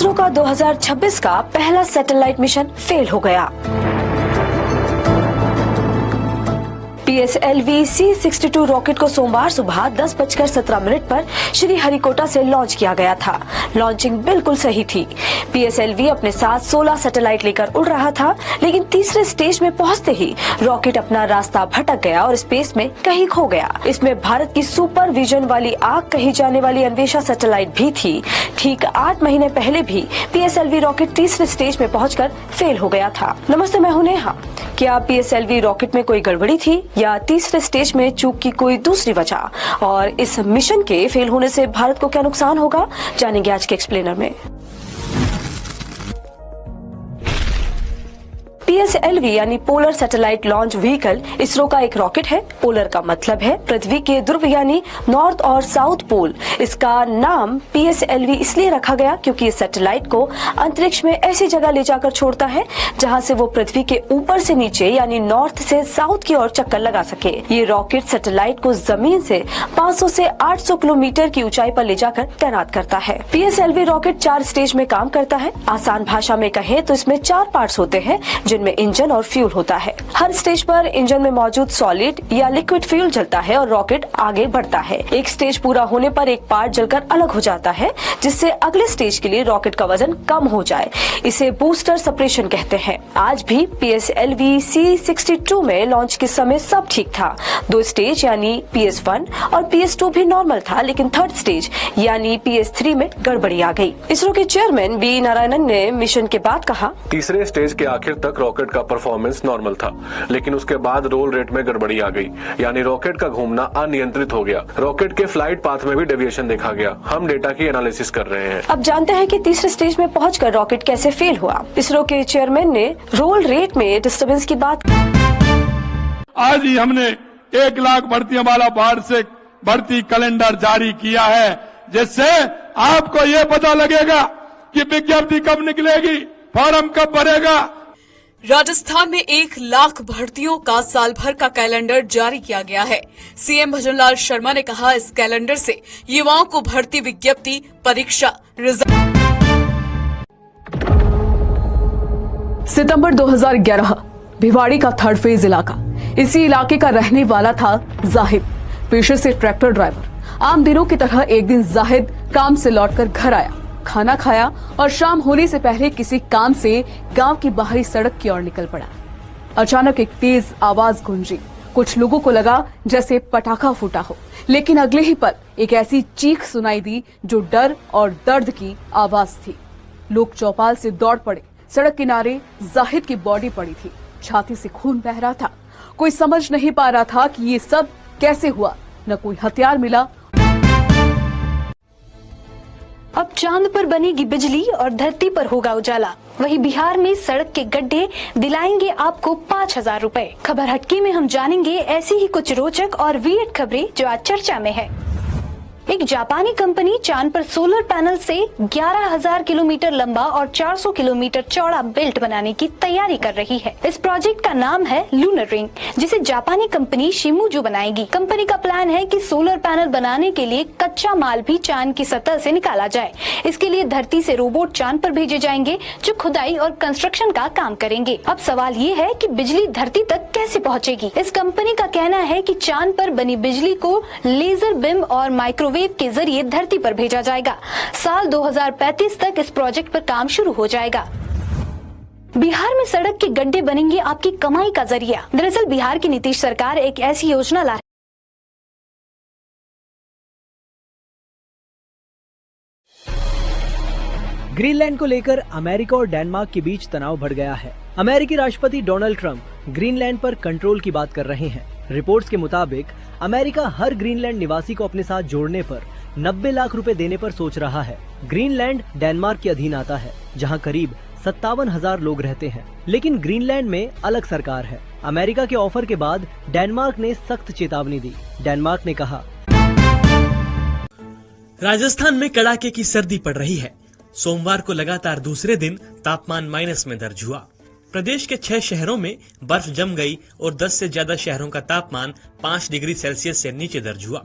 इसरो का 2026 का पहला सैटेलाइट मिशन फेल हो गया। PSLV C62 रॉकेट को सोमवार सुबह 10:17 पर श्रीहरिकोटा से लॉन्च किया गया था। लॉन्चिंग बिल्कुल सही थी। PSLV अपने साथ 16 सैटेलाइट लेकर उड़ रहा था, लेकिन तीसरे स्टेज में पहुंचते ही रॉकेट अपना रास्ता भटक गया और स्पेस में कहीं खो गया। इसमें भारत की सुपर विजन वाली आग कही जाने वाली अन्वेषा सैटेलाइट भी थी। ठीक 8 महीने पहले भी PSLV रॉकेट तीसरे स्टेज में पहुंचकर फेल हो गया था। नमस्ते, मैं हूं नेहा। क्या PSLV रॉकेट में कोई गड़बड़ी थी या तीसरे स्टेज में चूक की कोई दूसरी वजह? और इस मिशन के फेल होने से भारत को क्या नुकसान होगा, जानेंगे आज के एक्सप्लेनर में। PSLV यानी polar satellite launch vehicle ISRO का एक रॉकेट है। पोलर का मतलब है पृथ्वी के ध्रुव यानी नॉर्थ और साउथ पोल। इसका नाम PSLV इसलिए रखा गया क्योंकि इस सैटेलाइट को अंतरिक्ष में ऐसी जगह ले जाकर छोड़ता है जहां से वो पृथ्वी के ऊपर से नीचे यानी नॉर्थ से साउथ की ओर चक्कर लगा सके। ये रॉकेट सैटेलाइट को जमीन से 500 से 800 किलोमीटर की ऊंचाई पर ले जाकर तैनात करता है। PSLV रॉकेट 4 स्टेज में काम करता है। आसान भाषा में कहें तो इसमें 4 पार्ट्स होते हैं, जिनमें इंजन और फ्यूल होता है। हर स्टेज पर इंजन में मौजूद सॉलिड या लिक्विड फ्यूल जलता है और रॉकेट आगे बढ़ता है। एक स्टेज पूरा होने पर एक पार्ट जलकर अलग हो जाता है, जिससे अगले स्टेज के लिए रॉकेट का वजन कम हो जाए। इसे बूस्टर सेपरेशन कहते हैं। आज भी PSLV C62 में लॉन्च के समय सब ठीक था। 2 स्टेज यानी PS1 और PS2 भी नॉर्मल था, लेकिन थर्ड स्टेज यानी PS3 में गड़बड़ी आ गई। इसरो के चेयरमैन B नारायणन ने मिशन के बाद कहा, तीसरे स्टेज के आखिर तक रॉकेट का परफॉर्मेंस नॉर्मल था, लेकिन उसके बाद रोल रेट में गड़बड़ी आ गई, यानी रॉकेट का घूमना अनियंत्रित हो गया। रॉकेट के फ्लाइट पाथ में भी डेविएशन देखा गया। हम डेटा की एनालिसिस कर रहे हैं। अब जानते हैं कि तीसरे स्टेज में पहुंचकर रॉकेट कैसे फेल हुआ। इसरो के चेयरमैन ने रोल रेट में डिस्टर्बेंस की बात। आज ही हमने 1 लाख भर्तियों वाला वार्षिक भर्ती कैलेंडर जारी किया है, जिससे आपको ये पता लगेगा कि विज्ञप्ति कब निकलेगी, फॉर्म कब भरेगा। राजस्थान में 1 लाख भर्तियों का साल भर का कैलेंडर जारी किया गया है। CM भजनलाल शर्मा ने कहा, इस कैलेंडर से युवाओं को भर्ती विज्ञप्ति, परीक्षा, रिजल्ट। सितंबर 2011 भिवाड़ी का 3rd फेज इलाका। इसी इलाके का रहने वाला था जाहिद, पेशे से ट्रैक्टर ड्राइवर। आम दिनों की तरह एक दिन जाहिद काम से लौटकर घर आया, खाना खाया और शाम होने से पहले किसी काम से गांव की बाहरी सड़क की ओर निकल पड़ा। अचानक एक तेज आवाज गूंजी। कुछ लोगों को लगा जैसे पटाखा फूटा हो, लेकिन अगले ही पल एक ऐसी चीख सुनाई दी जो डर और दर्द की आवाज थी। लोग चौपाल से दौड़ पड़े। सड़क किनारे जाहिद की बॉडी पड़ी थी, छाती से खून बह रहा था। कोई समझ नहीं पा रहा था कि ये सब कैसे हुआ। न कोई हथियार मिला। अब चांद पर बनेगी बिजली और धरती पर होगा उजाला। वहीं बिहार में सड़क के गड्ढे दिलाएंगे आपको 5000 रुपए। खबर हटके में हम जानेंगे ऐसी ही कुछ रोचक और वियर्ड खबरें जो आज चर्चा में है। एक जापानी कंपनी चांद पर सोलर पैनल से 11,000 किलोमीटर लंबा और 400 किलोमीटर चौड़ा बेल्ट बनाने की तैयारी कर रही है। इस प्रोजेक्ट का नाम है लूनर रिंग, जिसे जापानी कंपनी शिमुजू बनाएगी। कंपनी का प्लान है कि सोलर पैनल बनाने के लिए कच्चा माल भी चांद की सतह से निकाला जाए। इसके लिए धरती से रोबोट चांद पर भेजे जाएंगे, जो खुदाई और कंस्ट्रक्शन का काम करेंगे। अब सवाल ये है कि बिजली धरती तक कैसे पहुँचेगी। इस कंपनी का कहना है कि चांद पर बनी बिजली को लेजर बीम और माइक्रोवेव के जरिए धरती पर भेजा जाएगा। साल 2035 तक इस प्रोजेक्ट पर काम शुरू हो जाएगा। बिहार में सड़क के गड्ढे बनेंगे आपकी कमाई का जरिया। दरअसल बिहार की नीतीश सरकार एक ऐसी योजना ला ग्रीनलैंड को लेकर अमेरिका और डेनमार्क के बीच तनाव बढ़ गया है। अमेरिकी राष्ट्रपति डोनाल्ड ट्रंप ग्रीनलैंड पर कंट्रोल की बात कर रहे हैं। रिपोर्ट्स के मुताबिक अमेरिका हर ग्रीनलैंड निवासी को अपने साथ जोड़ने पर 90 लाख रुपए देने पर सोच रहा है। ग्रीनलैंड डेनमार्क के अधीन आता है, जहां करीब 57,000 लोग रहते हैं। लेकिन ग्रीनलैंड में अलग सरकार है। अमेरिका के ऑफर के बाद डेनमार्क ने सख्त चेतावनी दी। डेनमार्क ने कहा, राजस्थान में कड़ाके की सर्दी पड़ रही है। सोमवार को लगातार दूसरे दिन तापमान माइनस में दर्ज हुआ। प्रदेश के 6 शहरों में बर्फ जम गई और 10 से ज्यादा शहरों का तापमान 5 डिग्री सेल्सियस से नीचे दर्ज हुआ।